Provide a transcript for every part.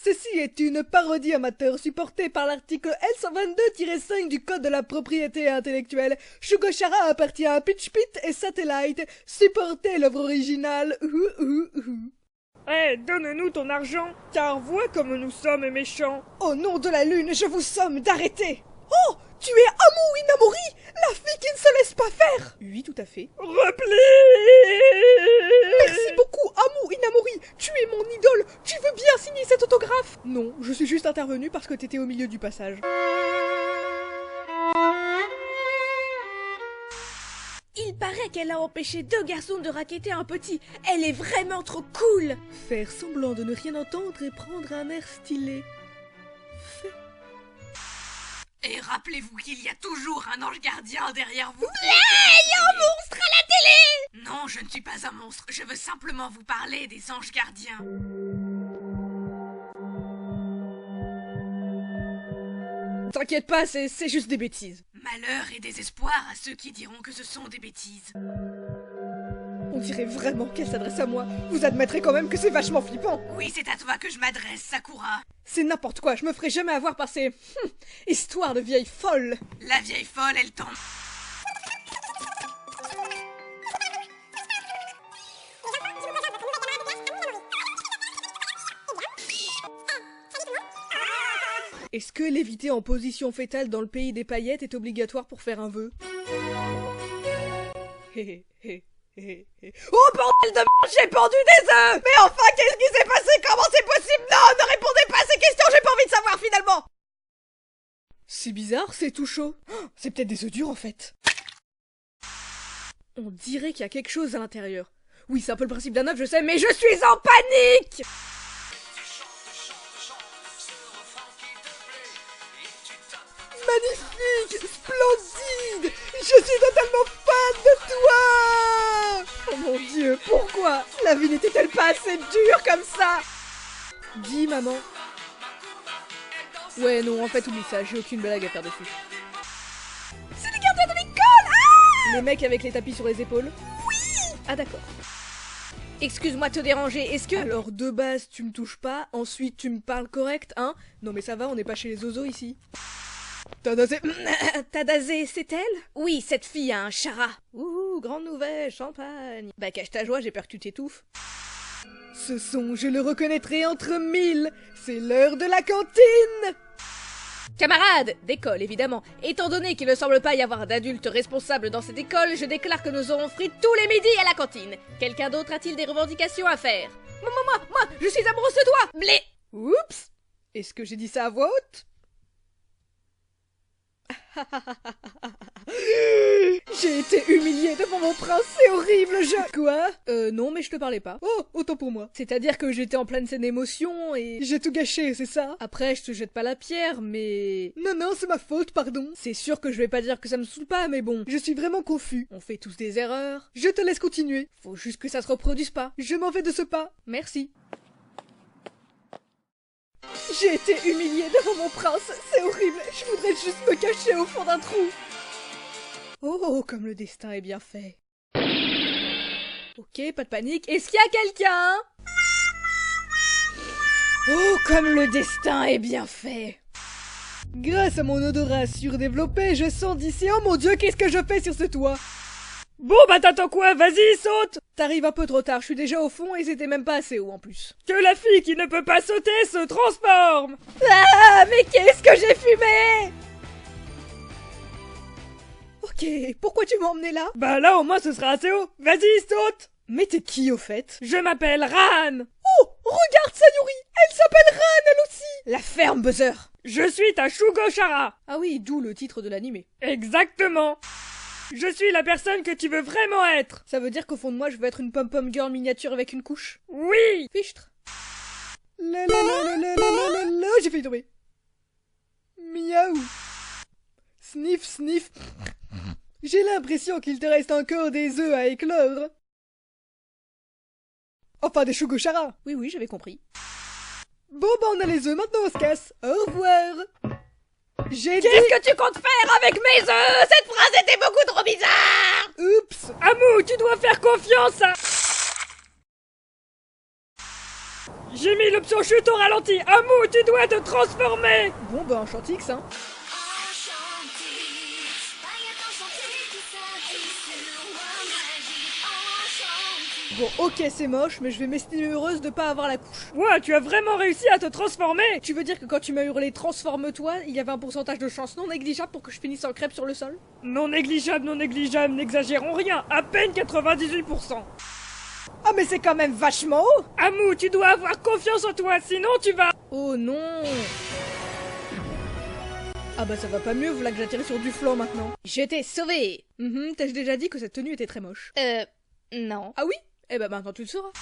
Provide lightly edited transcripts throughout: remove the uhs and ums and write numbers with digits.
Ceci est une parodie amateur supportée par l'article L122-5 du Code de la propriété intellectuelle. Shugo Chara appartient à Pitch Pit et Satellite. Supportez l'œuvre originale. Eh, donne-nous ton argent, car vois comme nous sommes méchants. Au nom de la lune, je vous somme d'arrêter. Oh, tu es Amu Inamori, la fille qui ne se laisse pas faire. Oui, tout à fait. Repli. Merci beaucoup, Amu Inamori. Tu es mon idole. Tu veux bien signer cet autographe? Non, je suis juste intervenue parce que t'étais au milieu du passage. Il paraît qu'elle a empêché 2 garçons de racketter un petit. Elle est vraiment trop cool. Faire semblant de ne rien entendre et prendre un air stylé. Fait. Et rappelez-vous qu'il y a toujours un ange gardien derrière vous. Il y a un monstre à la télé. Non, je ne suis pas un monstre. Je veux simplement vous parler des anges gardiens. T'inquiète pas, c'est juste des bêtises. Malheur et désespoir à ceux qui diront que ce sont des bêtises. On dirait vraiment qu'elle s'adresse à moi. Vous admettrez quand même que c'est vachement flippant. Oui, c'est à toi que je m'adresse, Sakura. C'est n'importe quoi, je me ferai jamais avoir par ces... histoires de vieilles folles. La vieille folle, elle t'en... Est-ce que léviter en position fétale dans le pays des paillettes est obligatoire pour faire un vœu? Oh bordel de merde, j'ai pendu des œufs! Mais enfin, qu'est-ce qui s'est passé? Comment c'est possible? Non, ne répondez pas à ces questions, j'ai pas envie de savoir finalement! C'est bizarre, c'est tout chaud. Oh, c'est peut-être des œufs durs en fait. On dirait qu'il y a quelque chose à l'intérieur. Oui, c'est un peu le principe d'un œuf, je sais, mais je suis en panique! Magnifique! Splendide! Je suis totalement fan de toi! Oh mon Dieu, pourquoi? La vie n'était-elle pas assez dure comme ça? Dis, maman. Ouais, non, en fait, oublie ça, j'ai aucune blague à faire dessus. C'est les gardiens de l'école! Ah! Les mecs avec les tapis sur les épaules? Oui! Ah d'accord. Excuse-moi de te déranger, est-ce que... Alors, de base, tu me touches pas, ensuite tu me parles correct, hein? Non mais ça va, on n'est pas chez les zozos ici. Tadazé... Tadazé, c'est elle? Oui, cette fille a un Chara. Ouh, grande nouvelle, champagne. Bah cache ta joie, j'ai peur que tu t'étouffes. Ce son, je le reconnaîtrai entre 1000. C'est l'heure de la cantine. Camarades d'école, évidemment. Étant donné qu'il ne semble pas y avoir d'adultes responsables dans cette école, je déclare que nous aurons frites tous les midis à la cantine. Quelqu'un d'autre a-t-il des revendications à faire? Moi, je suis amoureuse de toi. Blé. Oups. Est-ce que j'ai dit ça à voix haute? J'ai été humiliée devant mon prince, c'est horrible, Quoi? Non, mais je te parlais pas. Oh, autant pour moi. C'est-à-dire que j'étais en pleine scène d'émotion et... J'ai tout gâché, c'est ça? Après, je te jette pas la pierre, mais... Non, c'est ma faute, pardon. C'est sûr que je vais pas dire que ça me saoule pas, mais bon, je suis vraiment confus. On fait tous des erreurs. Je te laisse continuer. Faut juste que ça se reproduise pas. Je m'en vais de ce pas. Merci. J'ai été humiliée devant mon prince, c'est horrible, je voudrais juste me cacher au fond d'un trou. Oh, comme le destin est bien fait. Ok, pas de panique, est-ce qu'il y a quelqu'un? Oh, comme le destin est bien fait. Grâce à mon odorat surdéveloppé, je sens d'ici, oh mon Dieu, qu'est-ce que je fais sur ce toit? Bon bah t'attends quoi, vas-y, saute. T'arrives un peu trop tard, je suis déjà au fond et c'était même pas assez haut en plus. Que la fille qui ne peut pas sauter se transforme. Ah, mais qu'est-ce que j'ai fumé? Ok, pourquoi tu m'as emmené là? Bah là au moins ce sera assez haut, vas-y, saute. Mais t'es qui au fait? Je m'appelle Ran. Oh, regarde Sayuri, elle s'appelle Ran elle aussi. La ferme buzzer. Je suis ta Shugo Chara. Ah oui, d'où le titre de l'animé. Exactement. Je suis la personne que tu veux vraiment être. Ça veut dire qu'au fond de moi, je veux être une pom-pom girl miniature avec une couche? Oui. Fichtre. J'ai failli tomber. Miaou. Sniff, sniff. J'ai l'impression qu'il te reste encore des œufs à éclore. Enfin, des Shugo Chara. Oui, j'avais compris. Bon, bah on a les œufs, maintenant on se casse. Au revoir. J'ai dit... Qu'est-ce que tu comptes faire avec mes œufs? Cette phrase était beaucoup trop bizarre. Oups. Amu, tu dois faire confiance à... J'ai mis l'option chute au ralenti. Amou, tu dois te transformer. Bon bah enchantix hein. Bon ok c'est moche, mais je vais m'estimer heureuse de pas avoir la couche. Ouah, tu as vraiment réussi à te transformer. Tu veux dire que quand tu m'as hurlé transforme-toi, il y avait un pourcentage de chance non négligeable pour que je finisse en crêpe sur le sol? Non négligeable, n'exagérons rien. À peine 98%. Ah mais c'est quand même vachement haut. Amou, tu dois avoir confiance en toi, sinon tu vas... Oh non. Ah bah ça va pas mieux, voilà que j'atterris sur du flanc maintenant. Je t'ai sauvé. T'as déjà dit que cette tenue était très moche. Non. Ah oui? Eh bah maintenant tu le sauras.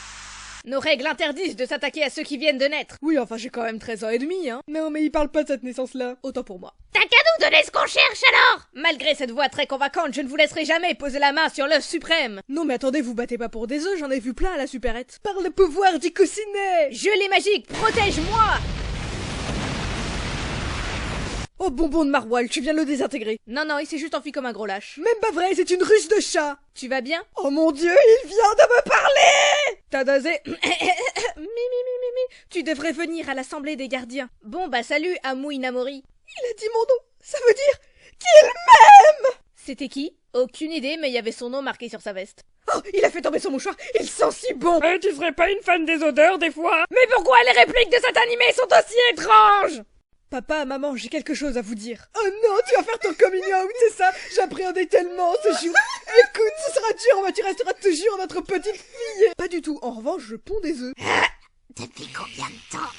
Nos règles interdisent de s'attaquer à ceux qui viennent de naître. Oui enfin j'ai quand même 13 ans et demi hein. Non mais il parle pas de cette naissance-là. Autant pour moi. T'as qu'à nous donner ce qu'on cherche alors. Malgré cette voix très convaincante, je ne vous laisserai jamais poser la main sur l'œuf suprême. Non mais attendez, vous battez pas pour des œufs, j'en ai vu plein à la supérette. Par le pouvoir du coussinet. Gelée magique, protège-moi. Oh bonbon de maroilles, tu viens de le désintégrer. Non, il s'est juste enfui comme un gros lâche. Même pas vrai, c'est une ruche de chat. Tu vas bien? Oh mon dieu, il vient de me parler. T'as dosé. Tu devrais venir à l'assemblée des gardiens. Bon bah salut, Amou Inamori. Il a dit mon nom, ça veut dire qu'il m'aime. C'était qui? Aucune idée, mais il y avait son nom marqué sur sa veste. Oh, il a fait tomber son mouchoir, il sent si bon. Tu serais pas une fan des odeurs des fois? Mais pourquoi les répliques de cet animé sont aussi étranges? Papa, maman, j'ai quelque chose à vous dire. Oh non, tu vas faire ton coming out, c'est ça? J'appréhendais tellement ce jour. Écoute, ce sera dur, mais tu resteras toujours notre petite fille. Pas du tout, en revanche, je ponds des œufs. Depuis combien de temps?